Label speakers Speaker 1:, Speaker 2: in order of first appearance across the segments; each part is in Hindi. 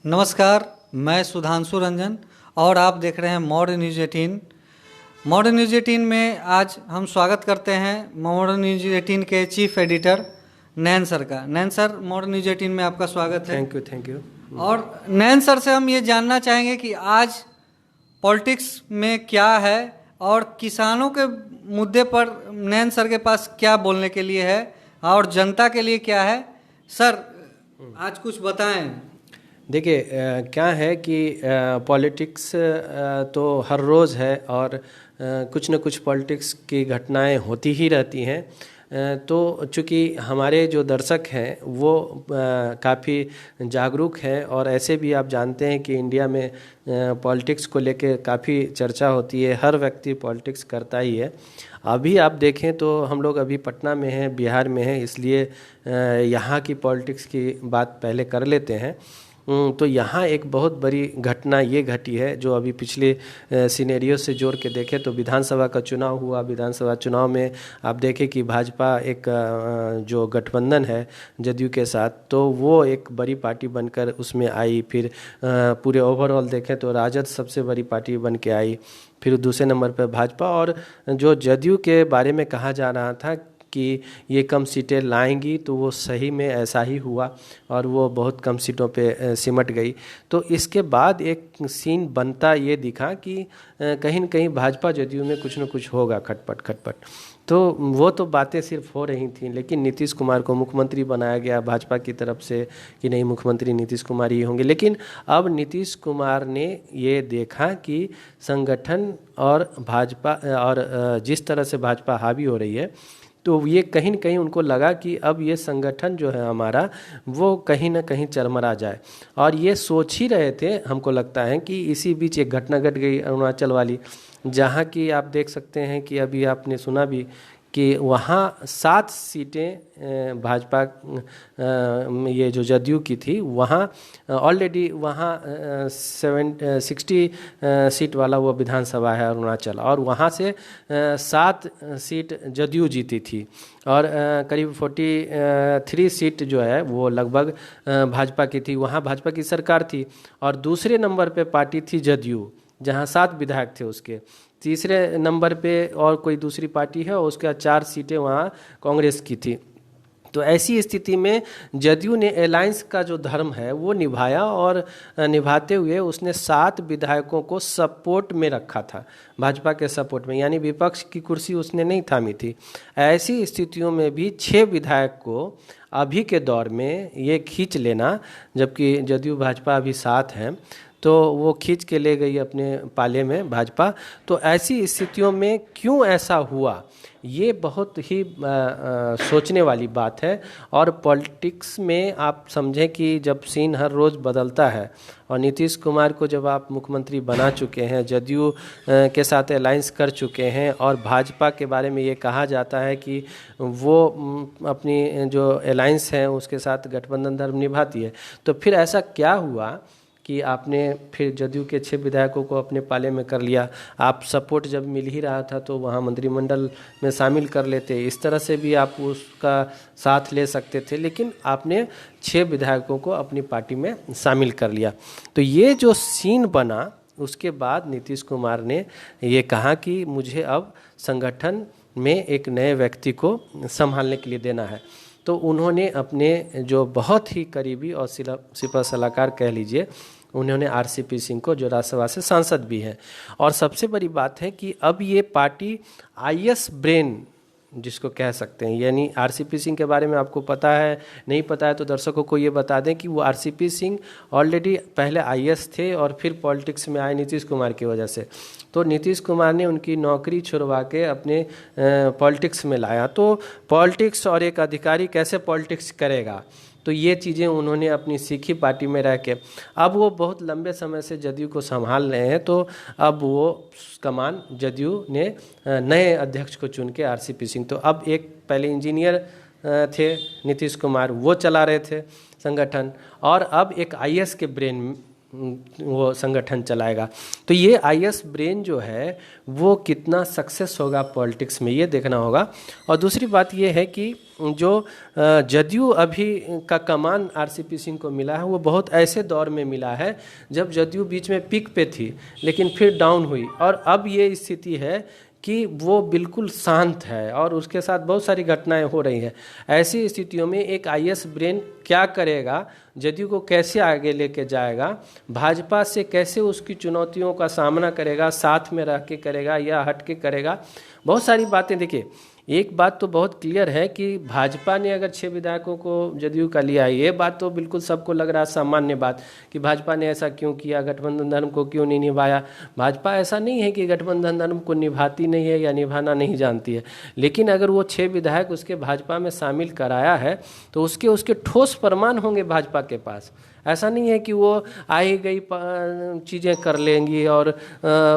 Speaker 1: नमस्कार, मैं सुधांशु रंजन और आप देख रहे हैं मॉडर्न न्यूज 18। मॉडर्न न्यूज 18 में आज हम स्वागत करते हैं मॉडर्न न्यूज 18 के चीफ एडिटर नैन सर का। नैन सर, मॉडर्न न्यूज 18 में आपका स्वागत है।
Speaker 2: Thank you.
Speaker 1: और नैन सर से हम ये जानना चाहेंगे कि आज पॉलिटिक्स में क्या है और किसानों के मुद्दे पर नैन सर के पास क्या बोलने के लिए है और जनता के लिए क्या है। सर, आज कुछ बताएं।
Speaker 2: देखिए, क्या है कि पॉलिटिक्स तो हर रोज़ है और कुछ न कुछ पॉलिटिक्स की घटनाएं होती ही रहती हैं। तो चूँकि हमारे जो दर्शक हैं वो काफ़ी जागरूक हैं और ऐसे भी आप जानते हैं कि इंडिया में पॉलिटिक्स को लेके काफ़ी चर्चा होती है। हर व्यक्ति पॉलिटिक्स करता ही है। अभी आप देखें तो हम लोग अभी पटना में हैं, बिहार में हैं, इसलिए यहाँ की पॉलिटिक्स की बात पहले कर लेते हैं। तो यहाँ एक बहुत बड़ी घटना ये घटी है जो अभी पिछले सिनेरियो से जोड़ के देखें तो विधानसभा का चुनाव हुआ। विधानसभा चुनाव में आप देखें कि भाजपा एक जो गठबंधन है जदयू के साथ, तो वो एक बड़ी पार्टी बनकर उसमें आई। फिर पूरे ओवरऑल देखें तो राजद सबसे बड़ी पार्टी बन के आई। फिर दूसरे नंबर पर भाजपा, और जो जदयू के बारे में कहा जा रहा था कि ये कम सीटें लाएंगी, तो वो सही में ऐसा ही हुआ और वो बहुत कम सीटों पे सिमट गई। तो इसके बाद एक सीन बनता ये दिखा कि कहीं न कहीं भाजपा जदयू में कुछ न कुछ होगा, खटपट खटपट। तो वो तो बातें सिर्फ हो रही थी, लेकिन नीतीश कुमार को मुख्यमंत्री बनाया गया भाजपा की तरफ से कि नहीं, मुख्यमंत्री नीतीश कुमार ही होंगे। लेकिन अब नीतीश कुमार ने ये देखा कि संगठन और भाजपा और जिस तरह से भाजपा हावी हो रही है, तो ये कहीं न कहीं उनको लगा कि अब ये संगठन जो है हमारा वो कहीं ना कहीं चरमरा जाए। और ये सोच ही रहे थे, हमको लगता है कि इसी बीच एक घटना घट गई अरुणाचल वाली, जहाँ की आप देख सकते हैं कि अभी आपने सुना भी कि वहाँ 7 सीटें भाजपा ये जो जदयू की थी, वहाँ ऑलरेडी वहाँ 60 सीट वाला वो विधानसभा है अरुणाचल, और वहाँ से 7 सीट जदयू जीती थी और करीब 43 सीट जो है वो लगभग भाजपा की थी। वहाँ भाजपा की सरकार थी और दूसरे नंबर पे पार्टी थी जदयू, जहाँ 7 विधायक थे उसके। तीसरे नंबर पे और कोई दूसरी पार्टी है और उसके 4 सीटें वहाँ कांग्रेस की थी। तो ऐसी स्थिति में जदयू ने अलायंस का जो धर्म है वो निभाया और निभाते हुए उसने 7 विधायकों को सपोर्ट में रखा था, भाजपा के सपोर्ट में, यानी विपक्ष की कुर्सी उसने नहीं थामी थी। ऐसी स्थितियों में भी 6 विधायक को अभी के दौर में ये खींच लेना, जबकि जदयू भाजपा अभी साथ हैं, तो वो खींच के ले गई अपने पाले में भाजपा। तो ऐसी स्थितियों में क्यों ऐसा हुआ, ये बहुत ही सोचने वाली बात है। और पॉलिटिक्स में आप समझें कि जब सीन हर रोज़ बदलता है और नीतीश कुमार को जब आप मुख्यमंत्री बना चुके हैं, जदयू के साथ अलायंस कर चुके हैं और भाजपा के बारे में ये कहा जाता है कि वो अपनी जो अलायंस है उसके साथ गठबंधन धर्म निभाती है, तो फिर ऐसा क्या हुआ कि आपने फिर जदयू के 6 विधायकों को अपने पाले में कर लिया। आप सपोर्ट जब मिल ही रहा था तो वहाँ मंत्रिमंडल में शामिल कर लेते, इस तरह से भी आप उसका साथ ले सकते थे, लेकिन आपने 6 विधायकों को अपनी पार्टी में शामिल कर लिया। तो ये जो सीन बना, उसके बाद नीतीश कुमार ने ये कहा कि मुझे अब संगठन में एक नए व्यक्ति को संभालने के लिए देना है। तो उन्होंने अपने जो बहुत ही करीबी और सिपा सलाहकार कह लीजिए, उन्होंने आरसीपी सिंह को, जो राज्यसभा से सांसद भी हैं, और सबसे बड़ी बात है कि अब ये पार्टी आईएएस ब्रेन जिसको कह सकते हैं, यानी आरसीपी सिंह के बारे में आपको पता है, नहीं पता है तो दर्शकों को ये बता दें कि वो आरसीपी सिंह ऑलरेडी पहले आईएएस थे और फिर पॉलिटिक्स में आए नीतीश कुमार की वजह से। तो नीतीश कुमार ने उनकी नौकरी छुड़वा के अपने पॉलिटिक्स में लाया। तो पॉलिटिक्स और एक अधिकारी कैसे पॉलिटिक्स करेगा, तो ये चीज़ें उन्होंने अपनी सीखी पार्टी में रह के। अब वो बहुत लंबे समय से जदयू को संभाल रहे हैं, तो अब वो कमान जदयू ने नए अध्यक्ष को चुन के, आरसीपी सिंह, तो अब एक पहले इंजीनियर थे नीतीश कुमार, वो चला रहे थे संगठन, और अब एक आईएएस के ब्रेन वो संगठन चलाएगा। तो ये आईएएस ब्रेन जो है वो कितना सक्सेस होगा पॉलिटिक्स में, ये देखना होगा। और दूसरी बात ये है कि जो जदयू अभी का कमान आरसीपी सिंह को मिला है वो बहुत ऐसे दौर में मिला है जब जदयू बीच में पीक पे थी लेकिन फिर डाउन हुई, और अब ये स्थिति है कि वो बिल्कुल शांत है और उसके साथ बहुत सारी घटनाएं हो रही हैं। ऐसी स्थितियों में एक आईएएस ब्रेन क्या करेगा, जदयू को कैसे आगे लेके जाएगा, भाजपा से कैसे उसकी चुनौतियों का सामना करेगा, साथ में रह के करेगा या हट के करेगा, बहुत सारी बातें। देखिए, एक बात तो बहुत क्लियर है कि भाजपा ने अगर 6 विधायकों को जदयू का लिया, ये बात तो बिल्कुल सबको लग रहा है सामान्य बात कि भाजपा ने ऐसा क्यों किया, गठबंधन धर्म को क्यों नहीं निभाया। भाजपा ऐसा नहीं है कि गठबंधन धर्म को निभाती नहीं है या निभाना नहीं जानती है, लेकिन अगर वो 6 विधायक उसके भाजपा में शामिल कराया है तो उसके ठोस प्रमाण होंगे भाजपा के पास। ऐसा नहीं है कि वो आई गई चीज़ें कर लेंगी और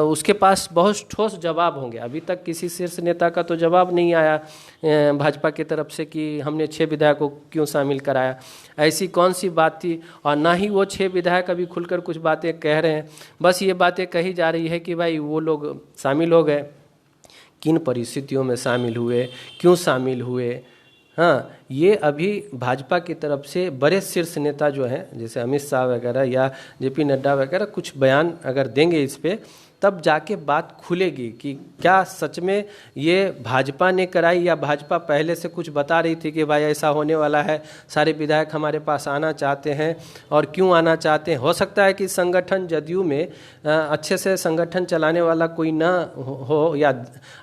Speaker 2: उसके पास बहुत ठोस जवाब होंगे। अभी तक किसी शीर्ष नेता का तो जवाब नहीं आया भाजपा की तरफ से कि हमने 6 विधायकों को क्यों शामिल कराया, ऐसी कौन सी बात थी। और ना ही वो 6 विधायक अभी खुलकर कुछ बातें कह रहे हैं, बस ये बातें कही जा रही है कि भाई वो लोग शामिल हो गए, किन परिस्थितियों में शामिल हुए, क्यों शामिल हुए। हाँ, ये अभी भाजपा की तरफ से बड़े शीर्ष नेता जो हैं जैसे अमित शाह वगैरह या जेपी नड्डा वगैरह कुछ बयान अगर देंगे इस पे, तब जाके बात खुलेगी कि क्या सच में ये भाजपा ने कराई या भाजपा पहले से कुछ बता रही थी कि भाई ऐसा होने वाला है, सारे विधायक हमारे पास आना चाहते हैं और क्यों आना चाहते हैं। हो सकता है कि संगठन जदयू में अच्छे से संगठन चलाने वाला कोई ना हो या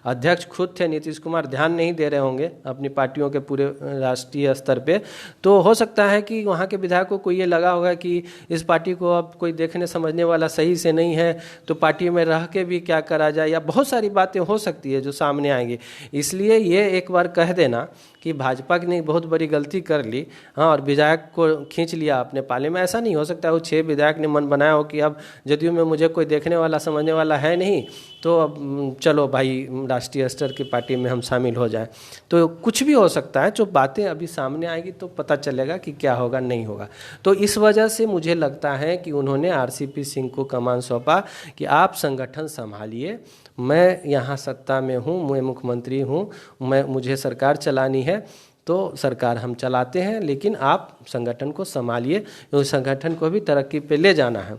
Speaker 2: अध्यक्ष खुद थे नीतीश कुमार, ध्यान नहीं दे रहे होंगे अपनी पार्टियों के पूरे राष्ट्रीय स्तर पे, तो हो सकता है कि वहाँ के विधायकों को ये लगा होगा कि इस पार्टी को अब कोई देखने समझने वाला सही से नहीं है, तो पार्टी में रह के भी क्या करा जाए, या बहुत सारी बातें हो सकती है जो सामने आएंगी। इसलिए ये एक बार कह देना कि भाजपा ने बहुत बड़ी गलती कर ली, हाँ, और विधायक को खींच लिया अपने पाले में, ऐसा नहीं हो सकता। वो 6 विधायक ने मन बनाया हो कि अब जदयू में मुझे कोई देखने वाला समझने वाला है नहीं, तो अब चलो भाई राष्ट्रीय स्तर की पार्टी में हम शामिल हो जाएं। तो कुछ भी हो सकता है, जो बातें अभी सामने आएगी तो पता चलेगा कि क्या होगा नहीं होगा। तो इस वजह से मुझे लगता है कि उन्होंने आरसीपी सिंह को कमान सौंपा कि आप संगठन संभालिए, मैं यहाँ सत्ता में हूँ, मैं मुख्यमंत्री हूँ, मुझे सरकार चलानी है, तो सरकार हम चलाते हैं, लेकिन आप संगठन को संभालिए, उस संगठन को भी तरक्की पे ले जाना है।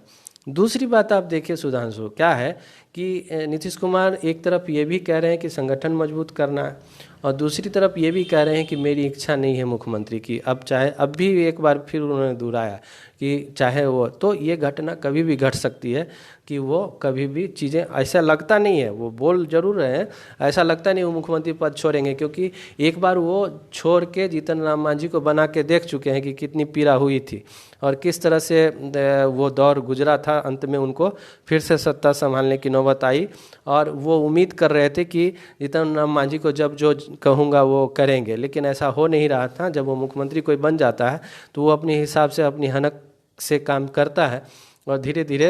Speaker 2: दूसरी बात आप देखिए सुधांशु, क्या है कि नीतीश कुमार एक तरफ ये भी कह रहे हैं कि संगठन मजबूत करना है और दूसरी तरफ ये भी कह रहे हैं कि मेरी इच्छा नहीं है मुख्यमंत्री की। अब चाहे अब भी एक बार फिर उन्होंने दोहराया कि चाहे वो, तो ये घटना कभी भी घट सकती है कि वो कभी भी चीज़ें, ऐसा लगता नहीं है, वो बोल जरूर रहे हैं, ऐसा लगता नहीं वो मुख्यमंत्री पद छोड़ेंगे, क्योंकि एक बार वो छोड़ के जीतन राम मांझी को बना के देख चुके हैं कि कितनी पीड़ा हुई थी और किस तरह से वो दौर गुजरा था। अंत में उनको फिर से सत्ता संभालने की नौबत आई और वो उम्मीद कर रहे थे कि जीतन राम मांझी को जब जो कहूँगा वो करेंगे, लेकिन ऐसा हो नहीं रहा था। जब वो मुख्यमंत्री कोई बन जाता है तो वो अपने हिसाब से अपनी हनक से काम करता है और धीरे धीरे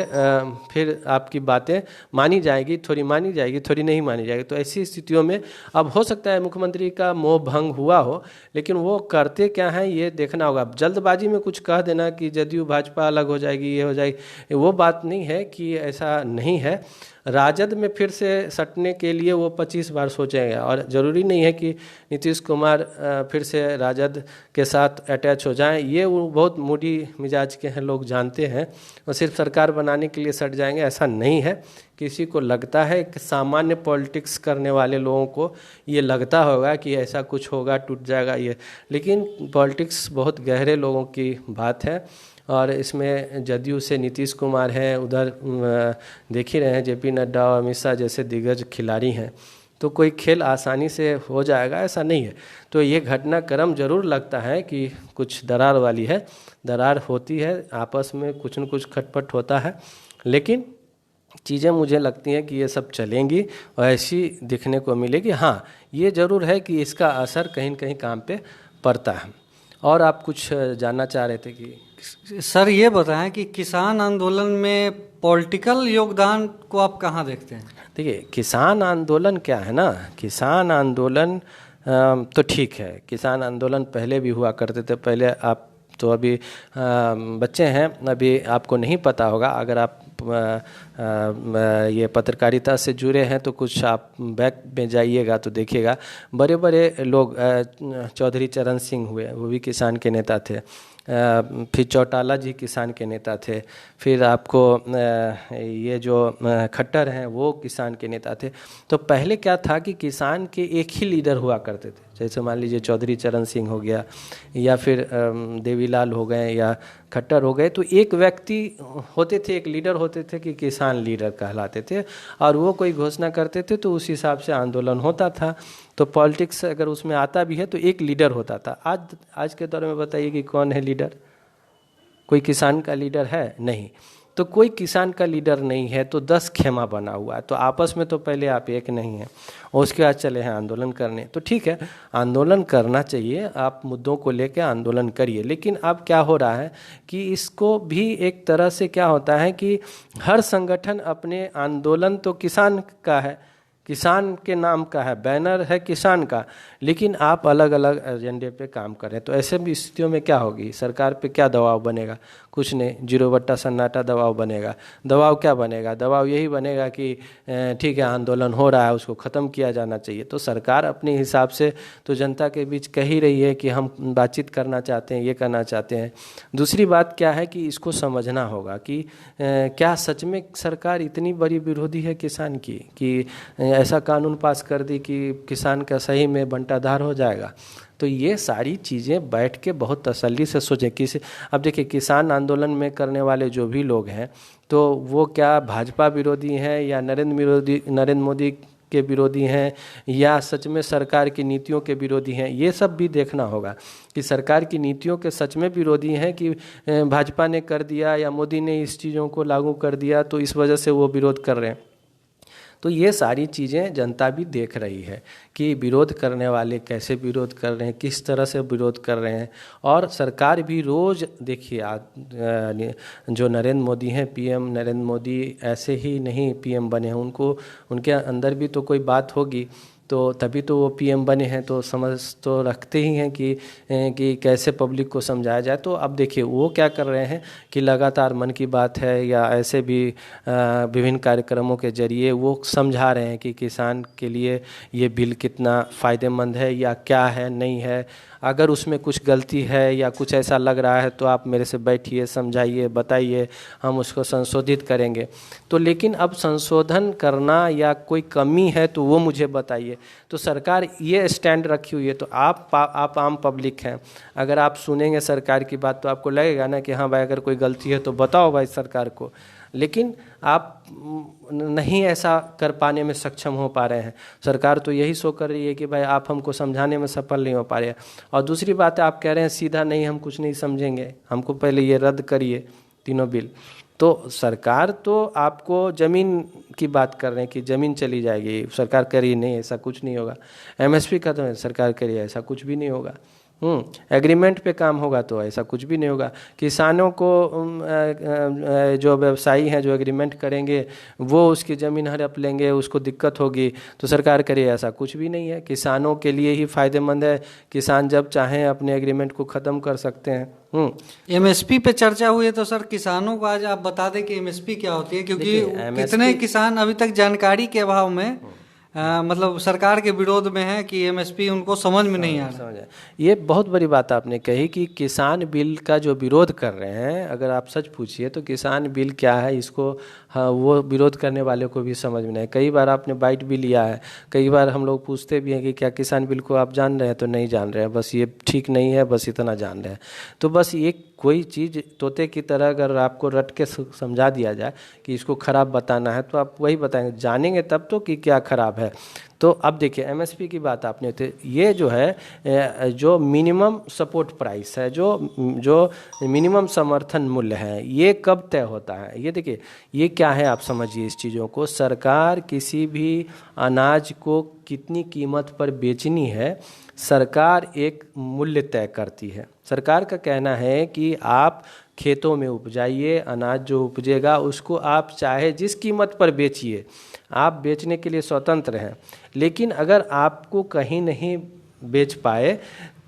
Speaker 2: फिर आपकी बातें मानी जाएगी, थोड़ी मानी जाएगी, थोड़ी नहीं मानी जाएगी। तो ऐसी स्थितियों में अब हो सकता है मुख्यमंत्री का मोह भंग हुआ हो, लेकिन वो करते क्या हैं ये देखना होगा। जल्दबाजी में कुछ कह देना कि जदयू भाजपा अलग हो जाएगी, ये हो जाएगी, वो बात नहीं है कि ऐसा नहीं है। राजद में फिर से सटने के लिए वो 25 बार सोचेंगे और ज़रूरी नहीं है कि नीतीश कुमार फिर से राजद के साथ अटैच हो जाएं। ये वो बहुत मूडी मिजाज के हैं, लोग जानते हैं, और सिर्फ सरकार बनाने के लिए सट जाएंगे, ऐसा नहीं है। किसी को लगता है कि सामान्य पॉलिटिक्स करने वाले लोगों को ये लगता होगा कि ऐसा कुछ होगा, टूट जाएगा ये, लेकिन पॉलिटिक्स बहुत गहरे लोगों की बात है। और इसमें जदयू से नीतीश कुमार हैं, उधर देख ही रहे हैं जेपी नड्डा और अमित शाह जैसे दिग्गज खिलाड़ी हैं, तो कोई खेल आसानी से हो जाएगा ऐसा नहीं है। तो ये घटनाक्रम जरूर लगता है कि कुछ दरार वाली है, दरार होती है, आपस में कुछ न कुछ खटपट होता है, लेकिन चीज़ें मुझे लगती हैं कि ये सब चलेंगी और ऐसी दिखने को मिलेगी। हाँ, ये ज़रूर है कि इसका असर कहीं न कहीं काम पे पड़ता है। और आप कुछ जानना चाह रहे थे कि
Speaker 1: सर ये बताएं कि किसान आंदोलन में पॉलिटिकल योगदान को आप कहाँ देखते हैं?
Speaker 2: देखिए, किसान आंदोलन क्या है ना, किसान आंदोलन तो ठीक है, किसान आंदोलन पहले भी हुआ करते थे। पहले आप तो अभी बच्चे हैं, अभी आपको नहीं पता होगा, अगर आप ये पत्रकारिता से जुड़े हैं तो कुछ आप बैक में जाइएगा तो देखिएगा बड़े बड़े लोग, चौधरी चरण सिंह हुए, वो भी किसान के नेता थे, फिर चौटाला जी किसान के नेता थे, फिर आपको ये जो खट्टर हैं वो किसान के नेता थे। तो पहले क्या था कि किसान के एक ही लीडर हुआ करते थे, जैसे मान लीजिए चौधरी चरण सिंह हो गया या फिर देवीलाल हो गए या खट्टर हो गए, तो एक व्यक्ति होते थे, एक लीडर होते थे कि किसान लीडर कहलाते थे, और वो कोई घोषणा करते थे तो उस हिसाब से आंदोलन होता था। तो पॉलिटिक्स अगर उसमें आता भी है तो एक लीडर होता था। आज के दौर में बताइए कि कौन है लीडर? कोई किसान का लीडर है? नहीं। तो कोई किसान का लीडर नहीं है तो 10 खेमा बना हुआ है, तो आपस में तो पहले आप एक नहीं हैं और उसके बाद चले हैं आंदोलन करने। तो ठीक है, आंदोलन करना चाहिए, आप मुद्दों को लेकर आंदोलन करिए, लेकिन अब क्या हो रहा है कि इसको भी एक तरह से क्या होता है कि हर संगठन अपने आंदोलन तो किसान का है, किसान के नाम का है, बैनर है किसान का, लेकिन आप अलग अलग एजेंडे पे काम कर रहे हैं। तो ऐसे भी स्थितियों में क्या होगी, सरकार पे क्या दबाव बनेगा? कुछ नहीं, 0 सन्नाटा दबाव बनेगा। दबाव क्या बनेगा? दबाव यही बनेगा कि ठीक है आंदोलन हो रहा है, उसको ख़त्म किया जाना चाहिए। तो सरकार अपने हिसाब से तो जनता के बीच कह ही रही है कि हम बातचीत करना चाहते हैं, ये करना चाहते हैं। दूसरी बात क्या है कि इसको समझना होगा कि क्या सच में सरकार इतनी बड़ी विरोधी है किसान की कि ऐसा कानून पास कर दी कि किसान का सही में बंटाधार हो जाएगा? तो ये सारी चीज़ें बैठ के बहुत तसल्ली से सोचें। अब देखिए, किसान आंदोलन में करने वाले जो भी लोग हैं तो वो क्या भाजपा विरोधी हैं या नरेंद्र मोदी के विरोधी हैं या सच में सरकार की नीतियों के विरोधी हैं? ये सब भी देखना होगा कि सरकार की नीतियों के सच में विरोधी हैं कि भाजपा ने कर दिया या मोदी ने इस चीज़ों को लागू कर दिया तो इस वजह से वो विरोध कर रहे हैं। तो ये सारी चीज़ें जनता भी देख रही है कि विरोध करने वाले कैसे विरोध कर रहे हैं, किस तरह से विरोध कर रहे हैं। और सरकार भी रोज़ देखिए, जो नरेंद्र मोदी हैं, पीएम नरेंद्र मोदी ऐसे ही नहीं पीएम बने हैं, उनके अंदर भी तो कोई बात होगी, तो तभी तो वो पीएम बने हैं। तो समझ तो रखते ही हैं कि कैसे पब्लिक को समझाया जाए। तो अब देखिए वो क्या कर रहे हैं कि लगातार मन की बात है या ऐसे भी विभिन्न कार्यक्रमों के जरिए वो समझा रहे हैं कि किसान के लिए ये बिल कितना फ़ायदेमंद है या क्या है, नहीं है। अगर उसमें कुछ गलती है या कुछ ऐसा लग रहा है तो आप मेरे से बैठिए, समझाइए, बताइए, हम उसको संशोधित करेंगे। तो लेकिन अब संशोधन करना या कोई कमी है तो वो मुझे बताइए। तो सरकार ये स्टैंड रखी हुई है, तो आप आम पब्लिक हैं, अगर आप सुनेंगे सरकार की बात तो आपको लगेगा ना कि हाँ भाई अगर कोई गलती है तो बताओ भाई सरकार को। लेकिन आप नहीं ऐसा कर पाने में सक्षम हो पा रहे हैं। सरकार तो यही शो कर रही है कि भाई आप हमको समझाने में सफल नहीं हो पा रहे हैं। और दूसरी बात है, आप कह रहे हैं सीधा नहीं, हम कुछ नहीं समझेंगे, हमको पहले ये रद्द करिए तीनों बिल। तो सरकार तो आपको ज़मीन की बात कर रहे हैं कि ज़मीन चली जाएगी, सरकार कह रही नहीं ऐसा कुछ नहीं होगा। एमएसपी का तो सरकार कह रही है ऐसा कुछ भी नहीं होगा। एग्रीमेंट पे काम होगा तो ऐसा कुछ भी नहीं होगा। किसानों को जो व्यवसायी हैं जो एग्रीमेंट करेंगे वो उसकी ज़मीन हड़प लेंगे, उसको दिक्कत होगी, तो सरकार करे ऐसा कुछ भी नहीं है। किसानों के लिए ही फ़ायदेमंद है, किसान जब चाहें अपने एग्रीमेंट को ख़त्म कर सकते हैं।
Speaker 1: एमएसपी पे चर्चा हुई है तो सर किसानों को आज आप बता दें कि एमएसपी क्या होती है, क्योंकि कितने किसान अभी तक जानकारी के अभाव में मतलब सरकार के विरोध में है कि एमएसपी उनको समझ में नहीं आ रहा।
Speaker 2: ये बहुत बड़ी बात आपने कही कि किसान बिल का जो विरोध कर रहे हैं, अगर आप सच पूछिए तो किसान बिल क्या है इसको वो विरोध करने वाले को भी समझ में नहीं। कई बार आपने बाइट भी लिया है, कई बार हम लोग पूछते भी हैं कि क्या किसान बिल को आप जान रहे हैं, तो नहीं जान रहे हैं, बस ये ठीक नहीं है, बस इतना जान रहे हैं। तो बस ये कोई चीज़ तोते की तरह अगर आपको रट के समझा दिया जाए कि इसको ख़राब बताना है तो आप वही बताएंगे, जानेंगे तब तो कि क्या ख़राब है। तो अब देखिए एमएसपी की बात आपने, तो ये जो है जो मिनिमम सपोर्ट प्राइस है, जो मिनिमम समर्थन मूल्य है, ये कब तय होता है? ये देखिए ये क्या है, आप समझिए इस चीज़ों को। सरकार किसी भी अनाज को कितनी कीमत पर बेचनी है, सरकार एक मूल्य तय करती है। सरकार का कहना है कि आप खेतों में उपजाइए, अनाज जो उपजेगा उसको आप चाहे जिस कीमत पर बेचिए, आप बेचने के लिए स्वतंत्र हैं। लेकिन अगर आपको कहीं नहीं बेच पाए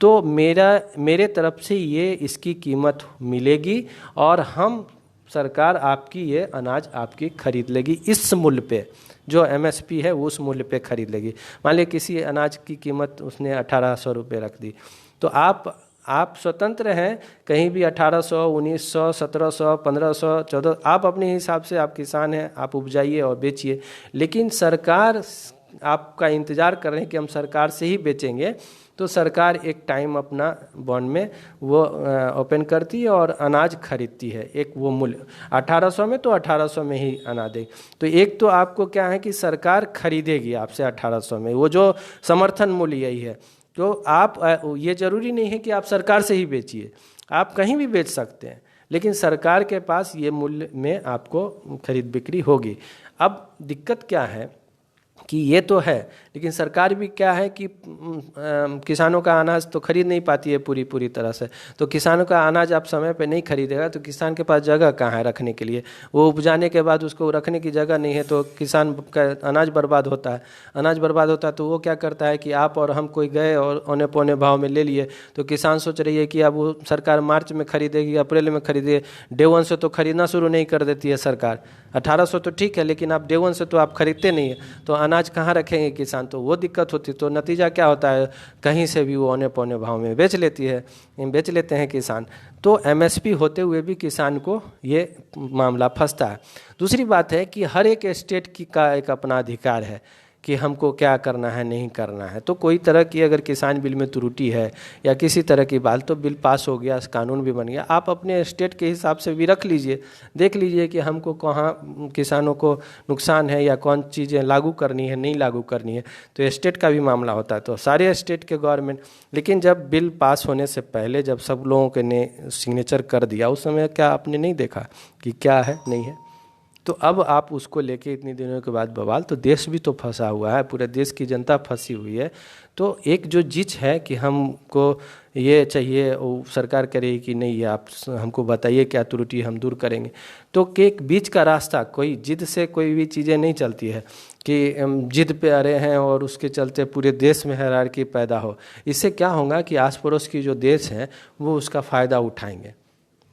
Speaker 2: तो मेरे तरफ से ये इसकी कीमत मिलेगी और हम सरकार आपकी ये अनाज आपकी खरीद लेगी इस मूल्य पे, जो एमएसपी है उस मूल्य पे खरीद लेगी। मान लिया किसी अनाज की कीमत उसने 1800 रुपये रख दी, तो आप स्वतंत्र हैं, कहीं भी 1800, 1900, 1700, 1500, 1400, आप अपने हिसाब से, आप किसान हैं, आप उपजाइए और बेचिए। लेकिन सरकार आपका इंतज़ार कर रहे हैं कि हम सरकार से ही बेचेंगे, तो सरकार एक टाइम अपना बॉन्ड में वो ओपन करती है और अनाज खरीदती है, एक वो मूल्य 1800 में, तो 1800 में ही अनाज देगी। तो एक तो आपको क्या है कि सरकार खरीदेगी आपसे 1800 में, वो जो समर्थन मूल्य यही है। तो आप ये ज़रूरी नहीं है कि आप सरकार से ही बेचिए, आप कहीं भी बेच सकते हैं, लेकिन सरकार के पास ये मूल्य में आपको खरीद बिक्री होगी। अब दिक्कत क्या है कि ये तो है, लेकिन सरकार भी क्या है कि किसानों का अनाज तो खरीद नहीं पाती है पूरी तरह से। तो किसानों का अनाज आप समय पे नहीं खरीदेगा तो किसान के पास जगह कहाँ है रखने के लिए, वो उपजाने के बाद उसको रखने की जगह नहीं है, तो किसान का अनाज बर्बाद होता है। अनाज बर्बाद होता है तो वो क्या करता है कि आप और हम कोई गए और औने पौने भाव में ले लिए, तो किसान सोच रही है कि अब वो सरकार मार्च में खरीदेगी, अप्रैल में खरीदेगी, डे वन से तो खरीदना शुरू नहीं कर देती है सरकार। 1800 तो ठीक है, लेकिन आप डे वन से तो आप खरीदते नहीं है, तो अनाज कहाँ रखेंगे किसान, तो वो दिक्कत होती है। तो नतीजा क्या होता है, कहीं से भी वो औने पौने भाव में बेच लेते हैं किसान। तो एमएसपी होते हुए भी किसान को ये मामला फंसता है। दूसरी बात है कि हर एक स्टेट का एक अपना अधिकार है कि हमको क्या करना है नहीं करना है। तो कोई तरह की अगर किसान बिल में त्रुटि है या किसी तरह की बात, तो बिल पास हो गया, कानून भी बन गया, आप अपने स्टेट के हिसाब से भी रख लीजिए, देख लीजिए कि हमको कहाँ किसानों को नुकसान है या कौन चीज़ें लागू करनी है नहीं लागू करनी है। तो स्टेट का भी मामला होता है, तो सारे स्टेट के गवर्नमेंट। लेकिन जब बिल पास होने से पहले जब सब लोगों के ने सिग्नेचर कर दिया, उस समय क्या आपने नहीं देखा कि क्या है नहीं है, तो अब आप उसको लेके इतनी दिनों के बाद बवाल, तो देश भी तो फंसा हुआ है, पूरे देश की जनता फंसी हुई है। तो एक जो जिच है कि हमको ये चाहिए, वो सरकार करेगी कि नहीं, ये आप हमको बताइए क्या त्रुटि, हम दूर करेंगे। तो एक बीच का रास्ता, कोई जिद से कोई भी चीज़ें नहीं चलती है कि जिद पे अड़े हैं और उसके चलते पूरे देश में हायरार्की पैदा हो। इससे क्या होगा कि आस पड़ोस की जो देश हैं वो उसका फ़ायदा उठाएंगे।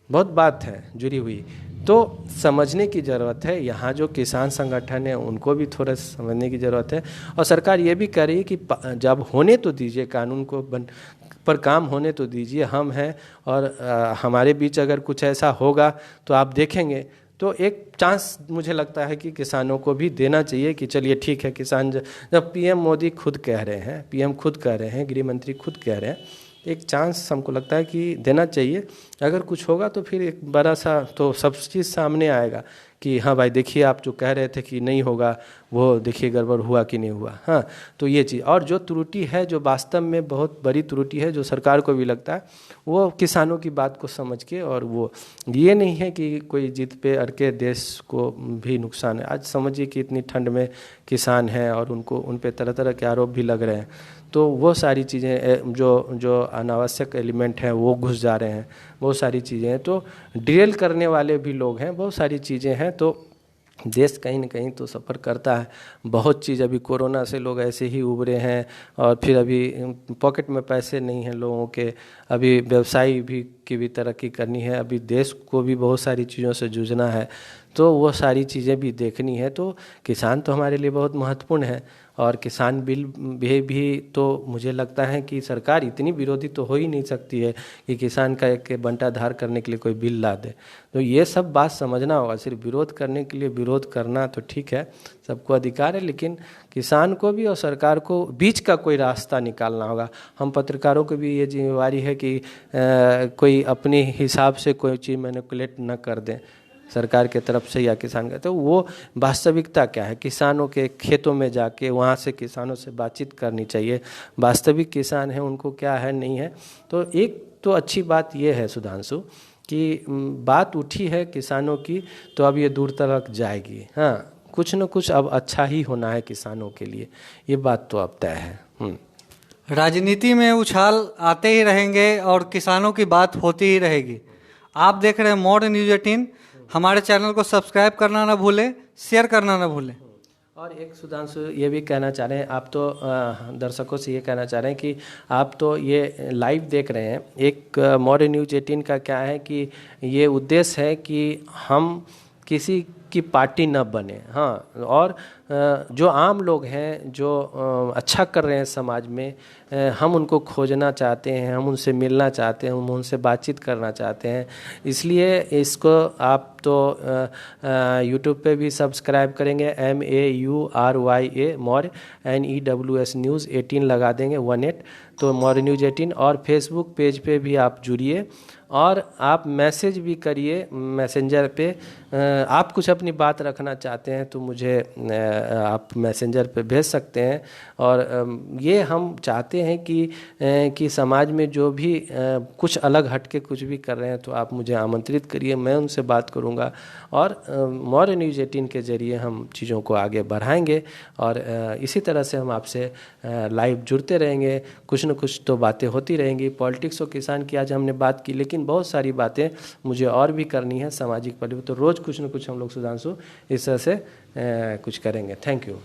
Speaker 2: बहुत बात है जुड़ी हुई, तो समझने की ज़रूरत है। यहाँ जो किसान संगठन है उनको भी थोड़ा समझने की ज़रूरत है, और सरकार ये भी कह रही है कि जब होने तो दीजिए, कानून को पर काम होने तो दीजिए, हम हैं और हमारे बीच अगर कुछ ऐसा होगा तो आप देखेंगे। तो एक चांस मुझे लगता है कि किसानों को भी देना चाहिए कि चलिए ठीक है, किसान जब पीएम मोदी खुद कह रहे हैं, पीएम खुद कह रहे हैं, गृह मंत्री खुद कह रहे हैं, एक चांस हमको लगता है कि देना चाहिए। अगर कुछ होगा तो फिर एक बड़ा सा तो सब चीज़ सामने आएगा कि हाँ भाई देखिए, आप जो कह रहे थे कि नहीं होगा, वो देखिए गड़बड़ हुआ कि नहीं हुआ। हाँ, तो ये चीज़, और जो त्रुटि है, जो वास्तव में बहुत बड़ी त्रुटि है, जो सरकार को भी लगता है, वो किसानों की बात को समझ के, और वो ये नहीं है कि कोई जिद पे अड़ के देश को भी नुकसान है। आज समझिए कि इतनी ठंड में किसान हैं और उन पे तरह तरह के आरोप भी लग रहे हैं, तो वो सारी चीज़ें जो अनावश्यक एलिमेंट हैं वो घुस जा रहे हैं, बहुत सारी चीज़ें हैं, तो ड्रिल करने वाले भी लोग हैं, बहुत सारी चीज़ें हैं। तो देश कहीं ना कहीं तो सफ़र करता है, बहुत चीज़। अभी कोरोना से लोग ऐसे ही उभरे हैं, और फिर अभी पॉकेट में पैसे नहीं हैं लोगों के, अभी व्यवसाय भी की भी तरक्की करनी है, अभी देश को भी बहुत सारी चीज़ों से जूझना है, तो वो सारी चीज़ें भी देखनी है। तो किसान तो हमारे लिए बहुत महत्वपूर्ण है, और किसान बिल भी तो मुझे लगता है कि सरकार इतनी विरोधी तो हो ही नहीं सकती है कि किसान का एक बंटाधार करने के लिए कोई बिल ला दे। तो ये सब बात समझना होगा। सिर्फ विरोध करने के लिए विरोध करना तो ठीक है, सबको अधिकार है, लेकिन किसान को भी और सरकार को बीच का कोई रास्ता निकालना होगा। हम पत्रकारों को भी ये जिम्मेवारी है कि कोई अपने हिसाब से कोई चीज़ मैनिपुलेट न कर दें सरकार के तरफ से या किसान का। तो वो वास्तविकता क्या है, किसानों के खेतों में जाके वहाँ से किसानों से बातचीत करनी चाहिए, वास्तविक किसान है उनको क्या है नहीं है। तो एक तो अच्छी बात ये है सुधांशु कि बात उठी है किसानों की, तो अब ये दूर तक जाएगी। हाँ, कुछ न कुछ अब अच्छा ही होना है किसानों के लिए, ये बात तो अब तय है।
Speaker 1: राजनीति में उछाल आते ही रहेंगे और किसानों की बात होती ही रहेगी। आप देख रहे हैं मोर न्यूज़ 18। हमारे चैनल को सब्सक्राइब करना ना भूलें, शेयर करना ना भूलें।
Speaker 2: और एक सुधांशु ये भी कहना चाह रहे हैं, आप तो दर्शकों से ये कहना चाह रहे हैं कि आप तो ये लाइव देख रहे हैं। एक मौर्य न्यूज़ 18 का क्या है कि ये उद्देश्य है कि हम किसी की पार्टी न बने, हाँ, और जो आम लोग हैं जो अच्छा कर रहे हैं समाज में, हम उनको खोजना चाहते हैं, हम उनसे मिलना चाहते हैं, हम उनसे बातचीत करना चाहते हैं। इसलिए इसको आप तो यूट्यूब पे भी सब्सक्राइब करेंगे, MAURYA मौर्य NEWS न्यूज़ 18 लगा देंगे 18, तो मौर्य न्यूज़ 18। और फेसबुक पेज पे भी आप जुड़िए और आप मैसेज भी करिए मैसेंजर पे। आप कुछ अपनी बात रखना चाहते हैं तो मुझे आप मैसेंजर पे भेज सकते हैं। और ये हम चाहते हैं कि समाज में जो भी कुछ अलग हट के कुछ भी कर रहे हैं तो आप मुझे आमंत्रित करिए, मैं उनसे बात करूंगा और मौर्य न्यूज़ 18 के ज़रिए हम चीज़ों को आगे बढ़ाएंगे। और इसी तरह से हम आपसे लाइव जुड़ते रहेंगे, कुछ न कुछ तो बातें होती रहेंगी। पॉलिटिक्स और किसान की आज हमने बात की, लेकिन बहुत सारी बातें मुझे और भी करनी है सामाजिक पहलू, तो रोज़ कुछ न कुछ हम लोग सुधांशु इस तरह से कुछ करेंगे। Thank you.